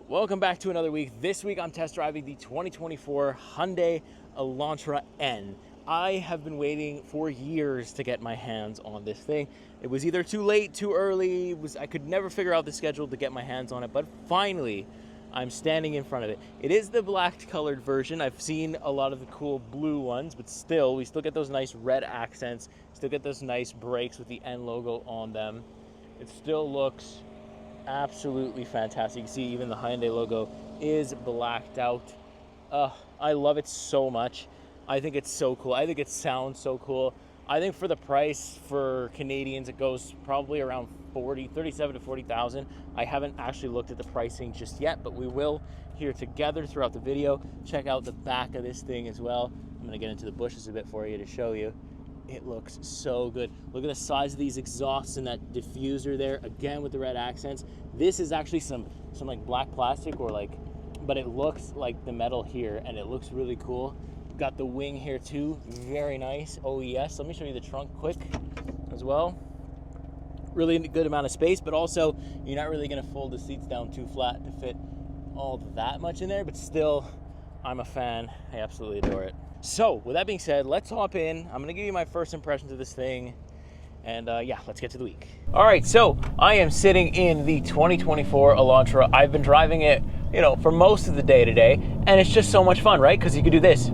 Welcome back to another week. This week I'm test driving the 2024 Hyundai Elantra N. I have been waiting for years to get my hands on this thing. It was either too late, too early. I could never figure out the schedule to get my hands on it, but finally I'm standing in front of it. It is the black colored version. I've seen a lot of the cool blue ones, but still, we still get those nice red accents, still get those nice brakes with the N logo on them. It still looks absolutely fantastic. You can see even the Hyundai logo is blacked out. I love it so much. I think it's so cool. I think it sounds so cool. I think for the price for Canadians, it goes probably around 37 to 40,000. I haven't actually looked at the pricing just yet, but we will here together throughout the video. Check out the back of this thing as well. I'm gonna get into the bushes a bit for you to show you. It looks so good. Look at the size of these exhausts and that diffuser there, again with the red accents. This is actually some like black plastic but it looks like the metal here and it looks really cool. Got the wing here too, very nice. Oh yes, let me show you the trunk quick as well. Really good amount of space, but also you're not really gonna fold the seats down too flat to fit all that much in there, but still, I'm a fan. I absolutely adore it. So with that being said, let's hop in. I'm gonna give you my first impressions of this thing, and yeah, let's get to the week. All right, so I am sitting in the 2024 Elantra. I've been driving it, for most of the day today, and it's just so much fun, right? Because you can do this.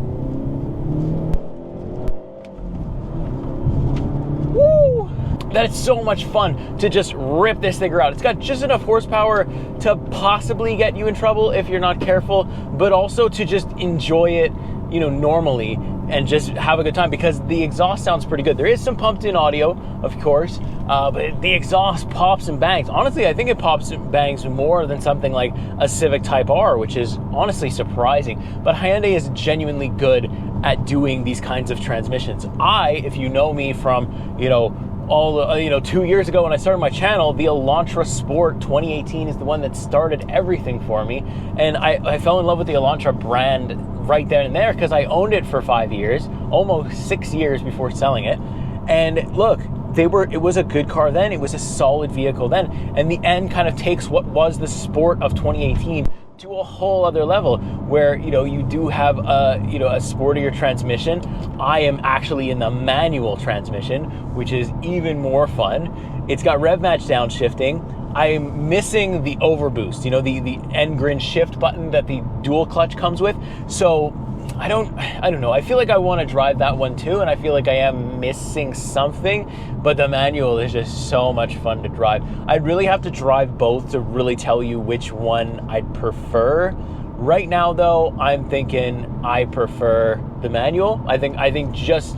Woo! That it's so much fun to just rip this thing out. It's got just enough horsepower to possibly get you in trouble if you're not careful, but also to just enjoy it normally and just have a good time, because the exhaust sounds pretty good. There is some pumped in audio, of course, but the exhaust pops and bangs. Honestly, I think it pops and bangs more than something like a Civic Type R, which is honestly surprising. But Hyundai is genuinely good at doing these kinds of transmissions. If you know me from, 2 years ago when I started my channel, the Elantra Sport 2018 is the one that started everything for me. And I fell in love with the Elantra brand right then and there because I owned it for 5 years, almost 6 years before selling it. And look, it was a good car then, it was a solid vehicle then. And the N kind of takes what was the Sport of 2018 to a whole other level where, you do have a sportier transmission. I am actually in the manual transmission, which is even more fun. It's got rev match downshifting. I'm missing the overboost, the N-grin shift button that the dual clutch comes with. So I don't know. I feel like I want to drive that one too, and I feel like I am missing something, but the manual is just so much fun to drive. I'd really have to drive both to really tell you which one I'd prefer. Right now though, I'm thinking I prefer the manual. I think just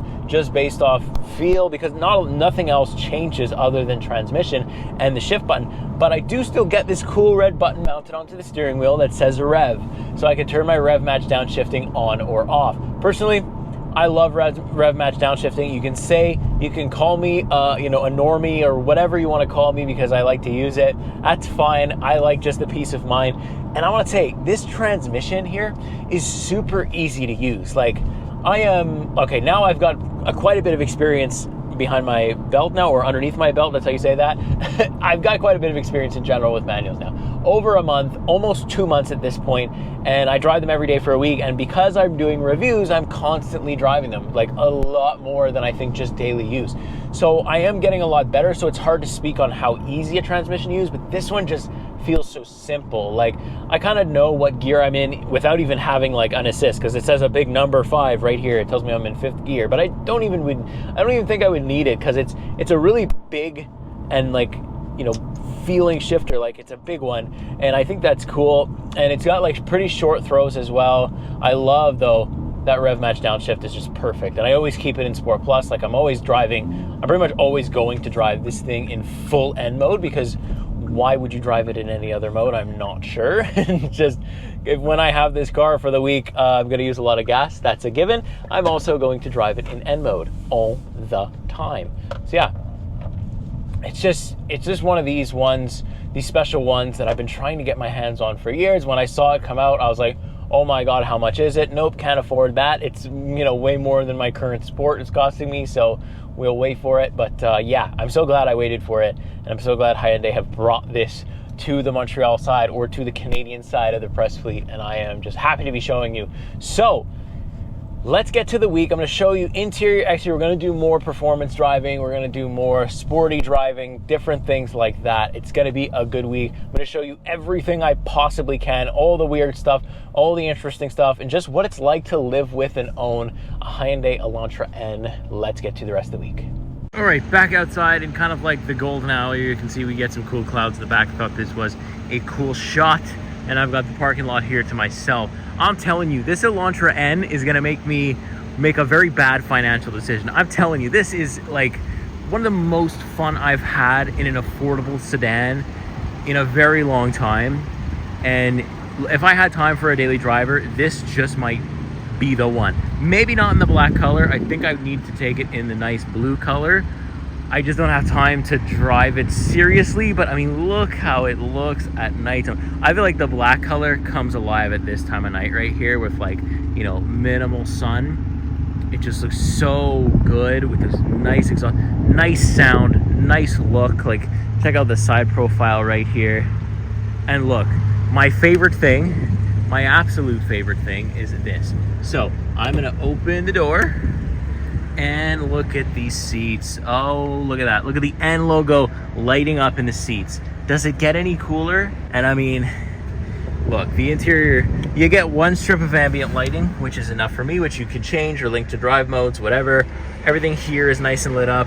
based off feel, because nothing else changes other than transmission and the shift button. But I do still get this cool red button mounted onto the steering wheel that says rev, so I can turn my rev match downshifting on or off. Personally, I love rev match downshifting. You can call me a normie or whatever you want to call me because I like to use it. That's fine. I like just the peace of mind. And I want to say this transmission here is super easy to use. Now I've got quite a bit of experience behind my belt now, or underneath my belt, that's how you say that. I've got quite a bit of experience in general with manuals now. Over a month, almost 2 months at this point, and I drive them every day for a week, and because I'm doing reviews, I'm constantly driving them, like a lot more than I think just daily use. So I am getting a lot better, so it's hard to speak on how easy a transmission to use, but this one just feels so simple. Like, I kind of know what gear I'm in without even having like an assist, because it says a big number 5 right here. It tells me I'm in 5th gear, but I don't even think I would need it, because it's a really big and feeling shifter. Like, it's a big one, and I think that's cool. And it's got like pretty short throws as well. I love though that rev match downshift is just perfect, and I always keep it in Sport Plus. Like, I'm pretty much always going to drive this thing in full N mode, because why would you drive it in any other mode? I'm not sure. When I have this car for the week, I'm going to use a lot of gas. That's a given. I'm also going to drive it in N mode all the time. So yeah, it's just one of these special ones that I've been trying to get my hands on for years. When I saw it come out, I was like, oh my God, how much is it? Nope, can't afford that. It's, way more than my current Sport is costing me, so we'll wait for it. But yeah, I'm so glad I waited for it, and I'm so glad Hyundai have brought this to the Montreal side or to the Canadian side of the press fleet, and I am just happy to be showing you. So let's get to the week. I'm going to show you interior, exterior. We're going to do more performance driving. We're going to do more sporty driving, different things like that. It's going to be a good week. I'm going to show you everything I possibly can, all the weird stuff, all the interesting stuff, and just what it's like to live with and own a Hyundai Elantra N. Let's get to the rest of the week. All right, back outside in kind of like the golden hour. You can see we get some cool clouds in the back. I thought this was a cool shot, and I've got the parking lot here to myself. I'm telling you, this Elantra N is gonna make me make a very bad financial decision. I'm telling you, this is like one of the most fun I've had in an affordable sedan in a very long time. And if I had time for a daily driver, this just might be the one. Maybe not in the black color. I think I need to take it in the nice blue color. I just don't have time to drive it seriously, but I mean, look how it looks at night. I feel like the black color comes alive at this time of night right here with, like, you know, minimal sun. It just looks so good with this nice exhaust, nice sound, nice look. Like, check out the side profile right here. And look, my favorite thing, my absolute favorite thing is this. So I'm gonna open the door and look at these seats. Oh, look at that. Look at the N logo lighting up in the seats. Does it get any cooler? And I mean, look, the interior, you get one strip of ambient lighting, which is enough for me, which you can change or link to drive modes, whatever. Everything here is nice and lit up.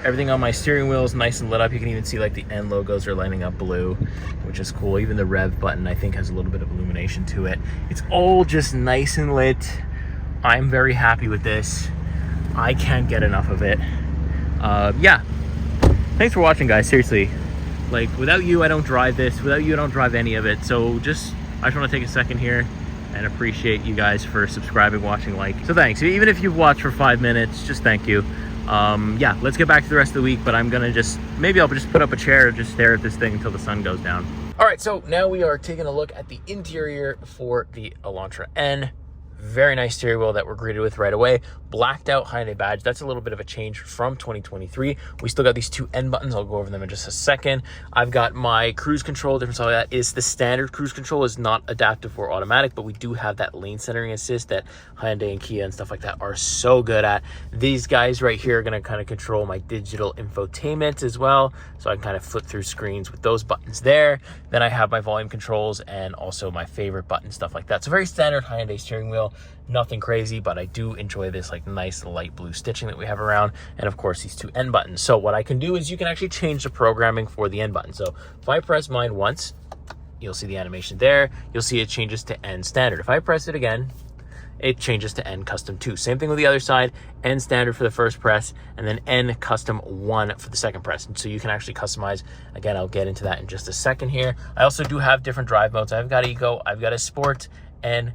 Everything on my steering wheel is nice and lit up. You can even see like the N logos are lighting up blue, which is cool. Even the rev button, I think, has a little bit of illumination to it. It's all just nice and lit. I'm very happy with this. I can't get enough of it. Yeah. Thanks for watching, guys. Seriously. Like, without you, I don't drive this. Without you, I don't drive any of it. So I just want to take a second here and appreciate you guys for subscribing, watching, like. So thanks. Even if you've watched for 5 minutes, just thank you. Yeah, let's get back to the rest of the week, but I'm gonna maybe I'll just put up a chair and just stare at this thing until the sun goes down. All right, so now we are taking a look at the interior for the Elantra N. Very nice steering wheel that we're greeted with right away. Blacked out Hyundai badge. That's a little bit of a change from 2023. We still got these two N buttons. I'll go over them in just a second. I've got my cruise control. Difference of that is the standard cruise control is not adaptive or automatic, but we do have that lane centering assist that Hyundai and Kia and stuff like that are so good at. These guys right here are going to kind of control my digital infotainment as well. So I can kind of flip through screens with those buttons there. Then I have my volume controls and also my favorite button, stuff like that. So very standard Hyundai steering wheel. Nothing crazy, but I do enjoy this like nice light blue stitching that we have around, and of course these two N buttons. So what I can do is you can actually change the programming for the N button. So if I press mine once, you'll see the animation there. You'll see it changes to N standard. If I press it again, it changes to N custom 2. Same thing with the other side, N standard for the first press, and then N custom 1 for the second press. And so you can actually customize. Again, I'll get into that in just a second here. I also do have different drive modes. I've got Eco, I've got a Sport, and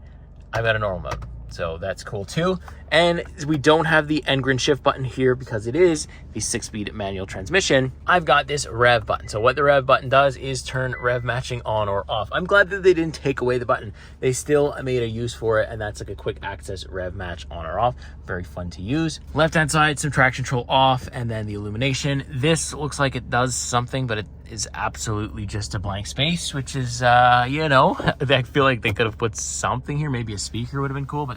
I've got a normal mode. So that's cool too. And we don't have the N-Grin shift button here because it is the 6-speed manual transmission. I've got this rev button. So what the rev button does is turn rev matching on or off. I'm glad that they didn't take away the button. They still made a use for it, and that's like a quick access rev match on or off. Very fun to use. Left-hand side, some traction control off, and then the illumination. This looks like it does something, but it is absolutely just a blank space, which is, you know, I feel like they could have put something here. Maybe a speaker would have been cool, but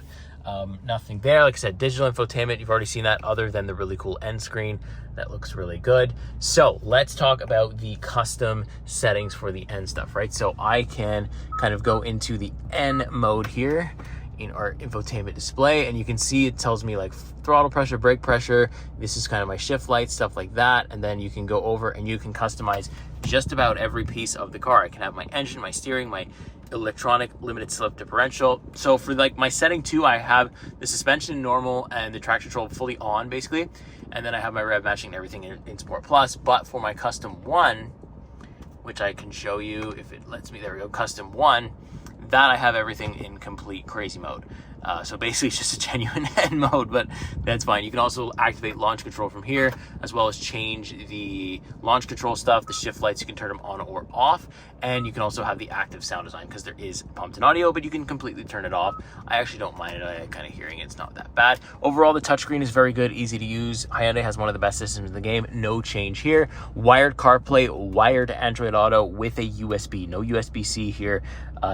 nothing there. Like I said, digital infotainment, you've already seen that, other than the really cool end screen. That looks really good. So let's talk about the custom settings for the N stuff, right? So I can kind of go into the N mode here in our infotainment display, and you can see it tells me like throttle pressure, brake pressure. This is kind of my shift light, stuff like that. And then you can go over and you can customize just about every piece of the car. I can have my engine, my steering, my electronic limited slip differential. So for like my setting 2, I have the suspension normal and the traction control fully on basically, and then I have my rev matching and everything in Sport Plus. But for my custom 1, which I can show you if it lets me, there we go, custom 1, that I have everything in complete crazy mode. So basically it's just a genuine N mode, but that's fine. You can also activate launch control from here, as well as change the launch control stuff. The shift lights, you can turn them on or off. And you can also have the active sound design, because there is pumped-in audio, but you can completely turn it off. I actually don't mind it. I kind of hearing it's not that bad. Overall, the touchscreen is very good, easy to use. Hyundai has one of the best systems in the game. No change here. Wired CarPlay, wired Android Auto with a USB. No USB-C here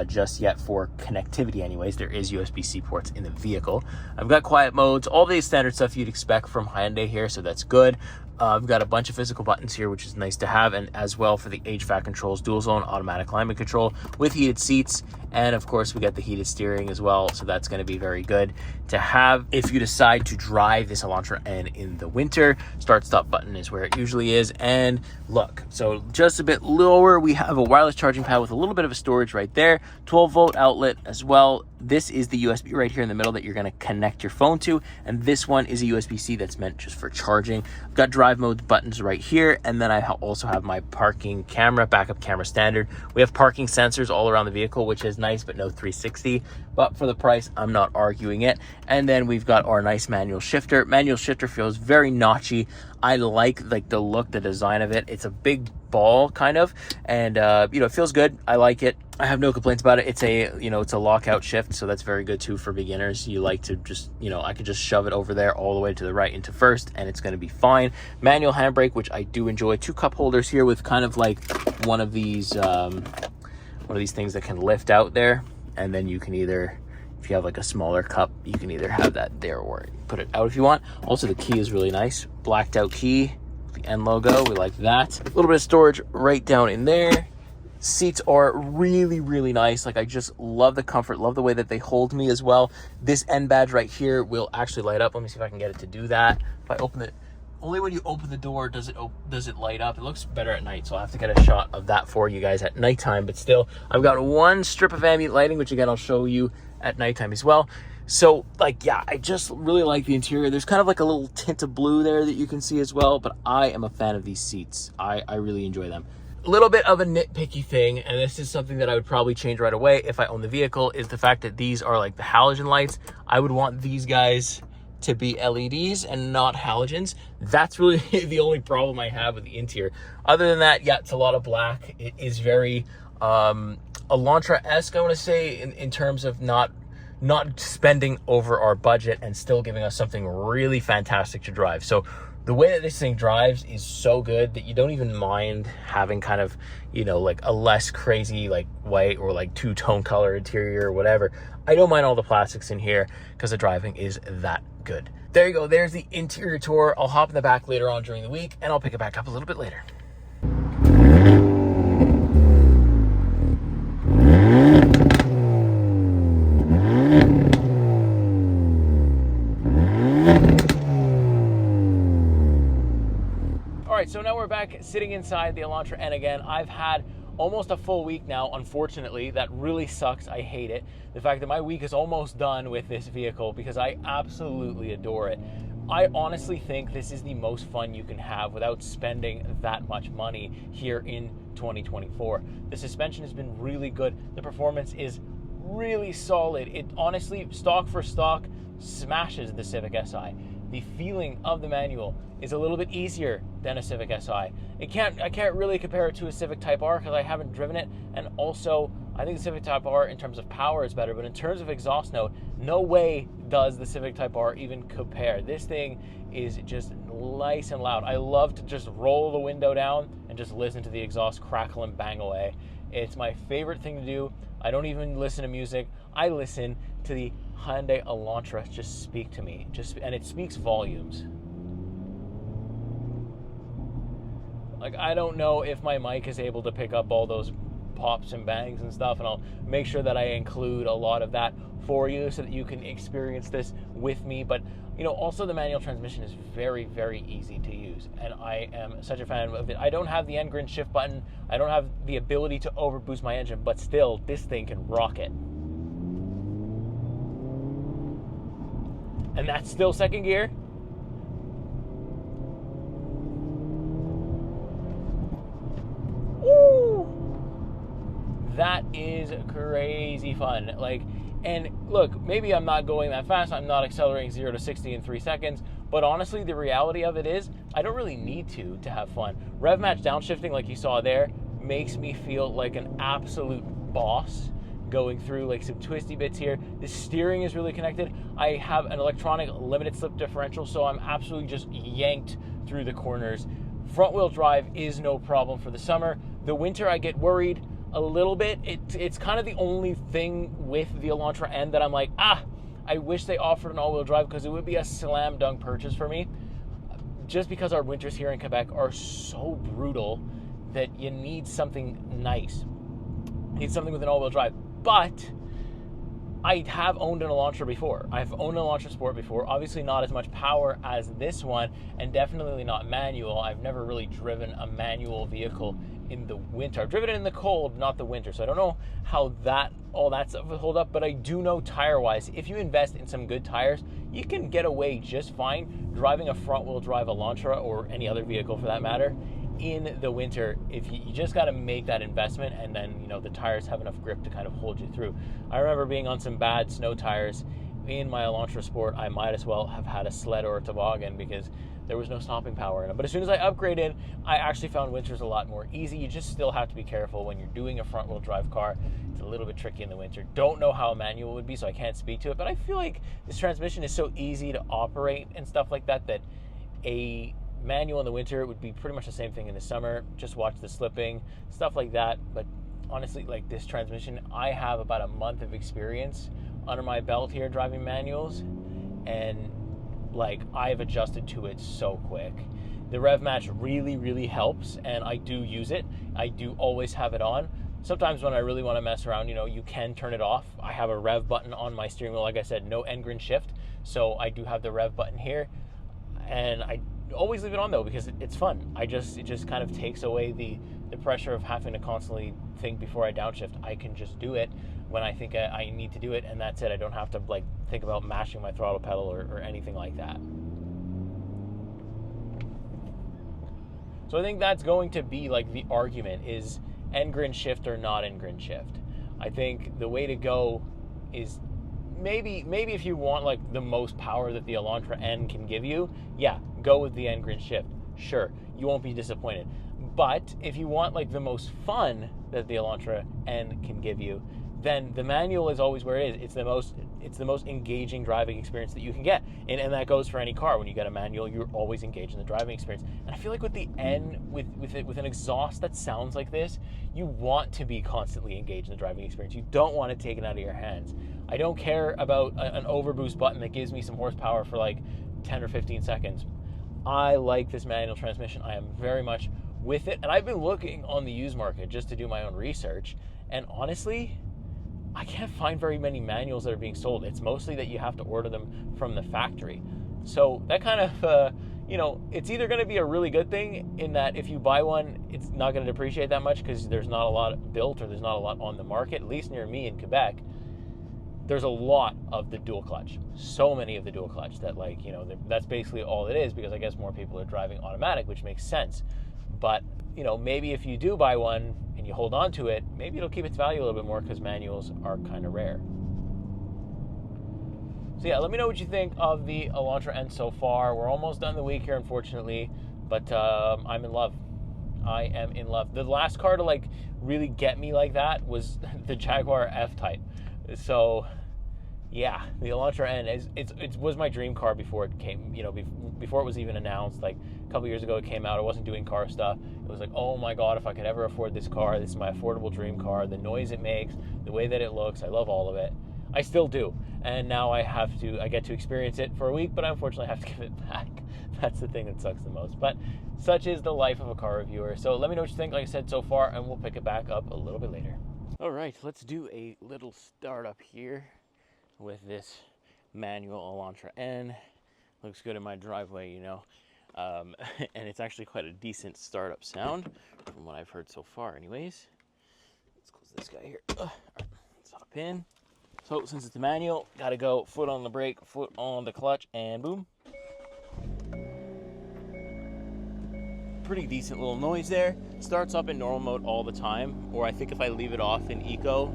just yet for connectivity anyways. There is USB-C ports in the vehicle. I've got quiet modes, all the standard stuff you'd expect from Hyundai here, so that's good. I've got a bunch of physical buttons here, which is nice to have, and as well for the HVAC controls, dual zone automatic climate control with heated seats, and of course we got the heated steering as well, so that's going to be very good to have if you decide to drive this Elantra N in the winter. Start stop button is where it usually is, and look, so just a bit lower we have a wireless charging pad with a little bit of a storage right there, 12-volt outlet as well. This is the USB right here in the middle that you're going to connect your phone to, and this one is a USB-C that's meant just for charging. I've got drive mode buttons right here, and then I also have my parking camera, backup camera standard. We have parking sensors all around the vehicle, which is nice, but no 360. But for the price, I'm not arguing it. And then we've got our nice manual shifter. Manual shifter feels very notchy. I like the look, the design of it. It's a big ball kind of, and you know, it feels good. I like it. I have no complaints about it. It's a, you know, it's a lockout shift, so that's very good too for beginners. You like to just, you know, I could just shove it over there all the way to the right into first, and it's going to be fine. Manual handbrake, which I do enjoy. 2 cup holders here with kind of like one of these things that can lift out there, and then you can either, if you have like a smaller cup, you can either have that there or put it out if you want. Also, the key is really nice, blacked out key, the N logo, we like that. A little bit of storage right down in there. Seats are really, really nice. Like, I just love the comfort, love the way that they hold me as well. This N badge right here will actually light up. Let me see if I can get it to do that. If I open it, only when you open the door does it light up. It looks better at night, so I'll have to get a shot of that for you guys at nighttime. But still, I've got one strip of ambient lighting, which again I'll show you at nighttime as well. So, like, yeah, I just really like the interior. There's kind of like a little tint of blue there that you can see as well, but I am a fan of these seats. I really enjoy them. A little bit of a nitpicky thing, and this is something that I would probably change right away if I own the vehicle, is the fact that these are like the halogen lights. I would want these guys to be LEDs and not halogens. That's really the only problem I have with the interior. Other than that, yeah, it's a lot of black. It is very Elantra-esque, I want to say, in terms of not spending over our budget and still giving us something really fantastic to drive. So the way that this thing drives is so good that you don't even mind having kind of, you know, like a less crazy like white or like 2-tone color interior or whatever. I don't mind all the plastics in here because the driving is that good. There you go. There's the interior tour. I'll hop in the back later on during the week, and I'll pick it back up a little bit later. All right, so now we're back sitting inside the Elantra N again. I've had almost a full week now, unfortunately. That really sucks. I hate it. The fact that my week is almost done with this vehicle because I absolutely adore it. I honestly think this is the most fun you can have without spending that much money here in 2024. The suspension has been really good. The performance is really solid. It honestly, stock for stock, smashes the Civic SI. The feeling of the manual is a little bit easier than a Civic SI. I can't really compare it to a Civic Type R because I haven't driven it, and also I think the Civic Type R in terms of power is better, but in terms of exhaust note, no way does the Civic Type R even compare. This thing is just nice and loud. I love to just roll the window down and just listen to the exhaust crackle and bang away. It's my favorite thing to do. I don't even listen to music. I listen to the Hyundai Elantra just speak to me, and it speaks volumes. Like, I don't know if my mic is able to pick up all those pops and bangs and stuff, and I'll make sure that I include a lot of that for you so that you can experience this with me. But, you know, also the manual transmission is very, very easy to use, and I am such a fan of it. I don't have the N-Grin shift button. I don't have the ability to overboost my engine, but still, this thing can rock it. And that's still second gear. Woo! That is crazy fun. Like, And look, maybe I'm not going that fast. I'm not accelerating 0 to 60 in 3 seconds. But honestly, the reality of it is I don't really need to have fun. Rev match downshifting, like you saw there, makes me feel like an absolute boss going through like some twisty bits here. The steering is really connected. I have an electronic limited slip differential, so I'm absolutely just yanked through the corners. Front wheel drive is no problem for the summer. The winter I get worried a little bit. It's kind of the only thing with the Elantra N that I'm like, I wish they offered an all-wheel drive, because it would be a slam dunk purchase for me. Just because our winters here in Quebec are so brutal that you need something nice. You need something with an all-wheel drive. But I have owned an Elantra before. I've owned an Elantra Sport before. Obviously not as much power as this one, and definitely not manual. I've never really driven a manual vehicle in the winter. I've driven it in the cold, not the winter. So I don't know how all that stuff will hold up, but I do know tire-wise, if you invest in some good tires, you can get away just fine driving a front-wheel drive Elantra, or any other vehicle for that matter, in the winter. If you just got to make that investment, and then the tires have enough grip to kind of hold you through. I remember being on some bad snow tires in my Elantra Sport. I might as well have had a sled or a toboggan, because there was no stopping power in it. But as soon as I upgraded, I actually found winters a lot more easy. You just still have to be careful when you're doing a front wheel drive car. It's a little bit tricky in the winter. Don't know how a manual would be, so I can't speak to it, but I feel like this transmission is so easy to operate and stuff like that, that a manual in the winter would be pretty much the same thing in the summer. Just watch the slipping, stuff like that. But honestly, like this transmission, I have about a month of experience under my belt here driving manuals, and like I've adjusted to it so quick. The rev match really, really helps, and I do use it. I do always have it on. Sometimes when I really want to mess around, you can turn it off. I have a rev button on my steering wheel. Like I said, no end grin shift, so I do have the rev button here, and I always leave it on though, because it's fun. It just kind of takes away the pressure of having to constantly think before I downshift. I can just do it when I think I need to do it, and that's it. I don't have to like think about mashing my throttle pedal or anything like that. So I think that's going to be like the argument, is end grin shift or not end grin shift. I think the way to go is maybe if you want like the most power that the Elantra N can give you, yeah, go with the end grin shift. Sure, you won't be disappointed. But if you want like the most fun that the Elantra N can give you, then the manual is always where it is. It's the most engaging driving experience that you can get, and that goes for any car. When you get a manual, you're always engaged in the driving experience. And I feel like with the N, with an exhaust that sounds like this, you want to be constantly engaged in the driving experience. You don't want to take it out of your hands. I don't care about an overboost button that gives me some horsepower for like 10 or 15 seconds. I like this manual transmission. I am very much with it, and I've been looking on the used market just to do my own research, and honestly, I can't find very many manuals that are being sold. It's mostly that you have to order them from the factory. So that kind of, it's either going to be a really good thing in that if you buy one, it's not going to depreciate that much because there's not a lot built, or there's not a lot on the market, at least near me in Quebec. There's a lot of the dual clutch. So many of the dual clutch that that's basically all it is, because I guess more people are driving automatic, which makes sense. But, maybe if you do buy one and you hold on to it, maybe it'll keep its value a little bit more, because manuals are kind of rare. So yeah, let me know what you think of the Elantra N so far. We're almost done the week here, unfortunately, but I'm in love. I am in love. The last car to really get me like that was the Jaguar F-Type. So yeah, the Elantra N it was my dream car before it came, before it was even announced. Like a couple years ago it came out. I wasn't doing car stuff. It was like, oh my god, if I could ever afford this car, this is my affordable dream car. The noise it makes, the way that it looks, I love all of it. I still do. And now I get to experience it for a week, but I unfortunately have to give it back. That's the thing that sucks the most. But such is the life of a car reviewer. So let me know what you think, like I said, so far, and we'll pick it back up a little bit later. All right, let's do a little startup here with this manual Elantra N. Looks good in my driveway, and it's actually quite a decent startup sound from what I've heard so far anyways. Let's close this guy here. All right, let's hop in. So since it's a manual, gotta go foot on the brake, foot on the clutch, and boom. Pretty decent little noise there. Starts up in normal mode all the time, or I think if I leave it off in eco,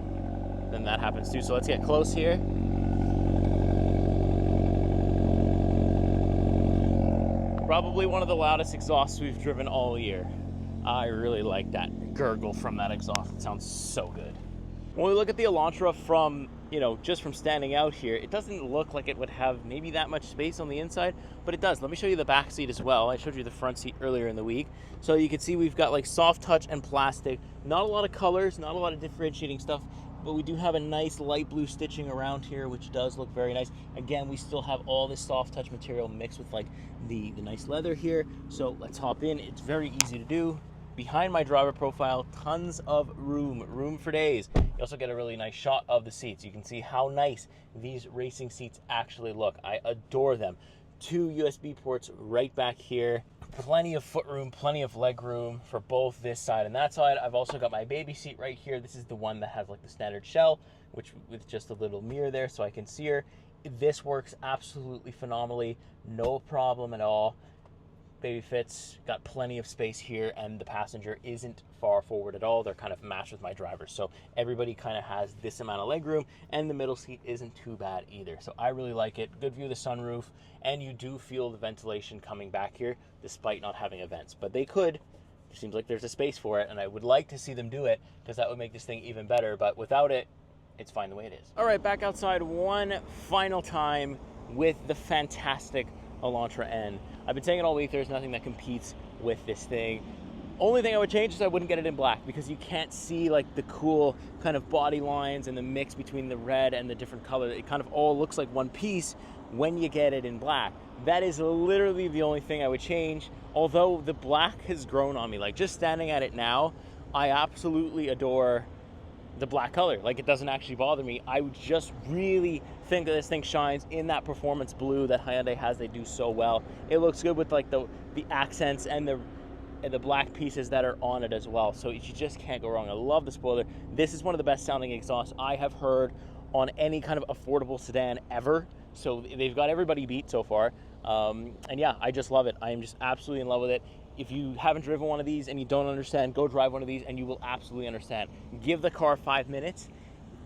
then that happens too. So let's get close here. Probably one of the loudest exhausts we've driven all year. I really like that gurgle from that exhaust. It sounds so good. When we look at the Elantra from, just from standing out here, it doesn't look like it would have maybe that much space on the inside, but it does. Let me show you the back seat as well. I showed you the front seat earlier in the week. So you can see we've got like soft touch and plastic. Not a lot of colors, not a lot of differentiating stuff, but we do have a nice light blue stitching around here, which does look very nice. Again, we still have all this soft touch material mixed with like the nice leather here. So let's hop in. It's very easy to do. Behind my driver profile, tons of room for days. You also get a really nice shot of the seats. You can see how nice these racing seats actually look. I adore them. 2 USB ports right back here. Plenty of footroom, plenty of leg room for both this side and that side. I've also got my baby seat right here. This is the one that has like the standard shell, which with just a little mirror there so I can see her. This works absolutely phenomenally. No problem at all. Baby fits, got plenty of space here, and the passenger isn't far forward at all. They're kind of matched with my driver, so everybody kind of has this amount of leg room, and the middle seat isn't too bad either. So I really like it. Good view of the sunroof, and you do feel the ventilation coming back here despite not having vents, but they could. It seems like there's a space for it, and I would like to see them do it because that would make this thing even better, but without it, it's fine the way it is. All right, back outside one final time with the fantastic Elantra N. I've been saying it all week, there's nothing that competes with this thing. Only thing I would change is I wouldn't get it in black because you can't see like the cool kind of body lines and the mix between the red and the different colors. It kind of all looks like one piece when you get it in black. That is literally the only thing I would change. Although the black has grown on me, like just standing at it now, I absolutely adore the black color. Like it doesn't actually bother me. I would just really think that this thing shines in that performance blue that Hyundai has. They do so well. It looks good with like the accents and the black pieces that are on it as well. So you just can't go wrong. I love the spoiler. This is one of the best sounding exhausts I have heard on any kind of affordable sedan ever. So they've got everybody beat so far. And yeah, I just love it. I am just absolutely in love with it. If you haven't driven one of these and you don't understand, go drive one of these and you will absolutely understand. Give the car 5 minutes.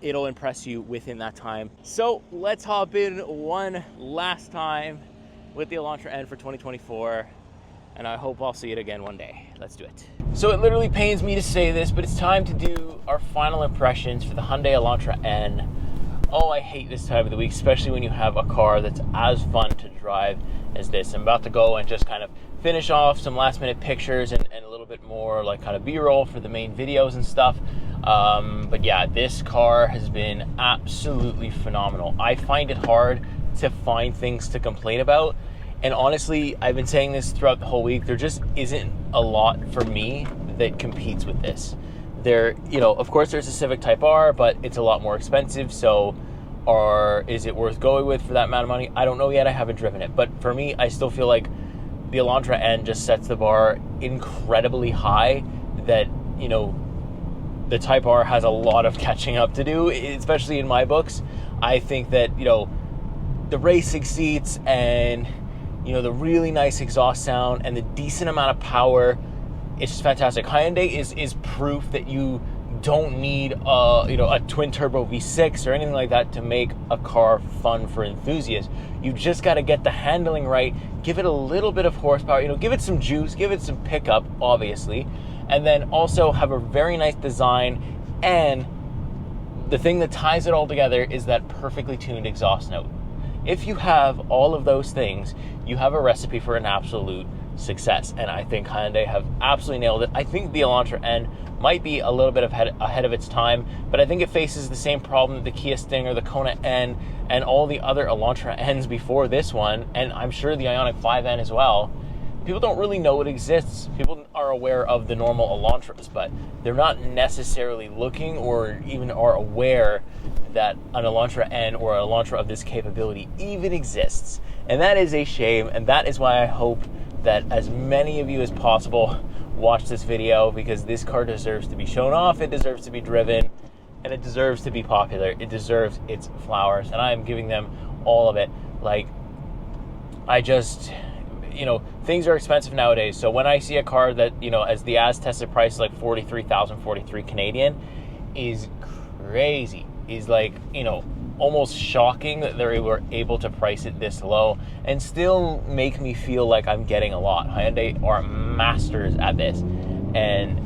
It'll impress you within that time. So let's hop in one last time with the Elantra N for 2024. And I hope I'll see it again one day. Let's do it. So it literally pains me to say this, but it's time to do our final impressions for the Hyundai Elantra N. Oh, I hate this time of the week, especially when you have a car that's as fun to drive as this. I'm about to go and just kind of finish off some last minute pictures and a little bit more like kind of B-roll for the main videos and stuff. But yeah, this car has been absolutely phenomenal. I find it hard to find things to complain about. And honestly, I've been saying this throughout the whole week, there just isn't a lot for me that competes with this. There, of course there's a Civic Type R, but it's a lot more expensive, so is it worth going with for that amount of money? I don't know yet, I haven't driven it. But for me, I still feel like the Elantra N just sets the bar incredibly high that, the Type R has a lot of catching up to do, especially in my books. I think that, the racing seats and, the really nice exhaust sound and the decent amount of power, it's just fantastic. Hyundai is proof that you don't need a twin turbo V6 or anything like that to make a car fun for enthusiasts. You just got to get the handling right, give it a little bit of horsepower, give it some juice, give it some pickup, obviously, and then also have a very nice design. And the thing that ties it all together is that perfectly tuned exhaust note. If you have all of those things, you have a recipe for an absolute success. And I think Hyundai have absolutely nailed it. I think the Elantra N might be a little bit ahead of its time, but I think it faces the same problem that the Kia Stinger, the Kona N, and all the other Elantra Ns before this one, and I'm sure the Ioniq 5N as well. People don't really know it exists. People are aware of the normal Elantras, but they're not necessarily looking or even are aware that an Elantra N or an Elantra of this capability even exists. And that is a shame, and that is why I hope that as many of you as possible watch this video, because this car deserves to be shown off, it deserves to be driven, and it deserves to be popular. It deserves its flowers, and I am giving them all of it. Like, I just, things are expensive nowadays, so when I see a car that, as the as tested price is like 43,043 Canadian, is crazy. is like, you know, almost shocking that they were able to price it this low and still make me feel like I'm getting a lot. Hyundai are masters at this, and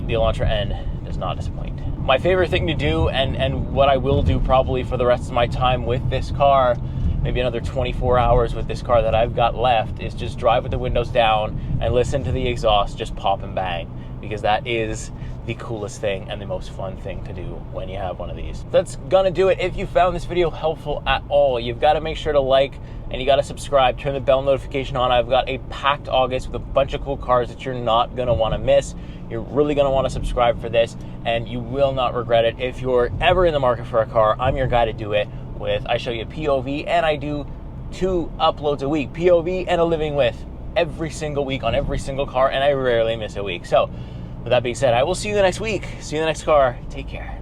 the Elantra N does not disappoint. My favorite thing to do, and what I will do probably for the rest of my time with this car, maybe another 24 hours with this car that I've got left, is just drive with the windows down and listen to the exhaust just pop and bang, because that is the coolest thing and the most fun thing to do when you have one of these. That's gonna do it. If you found this video helpful at all, you've got to make sure to like, and you got to subscribe, turn the bell notification on. I've got a packed August with a bunch of cool cars that you're not gonna want to miss. You're really gonna want to subscribe for this, and you will not regret it. If you're ever in the market for a car, I'm your guy to do it with. I show you POV, and I do 2 uploads a week, POV and a living with, every single week on every single car, and I rarely miss a week. So with that being said, I will see you the next week. See you in the next car. Take care.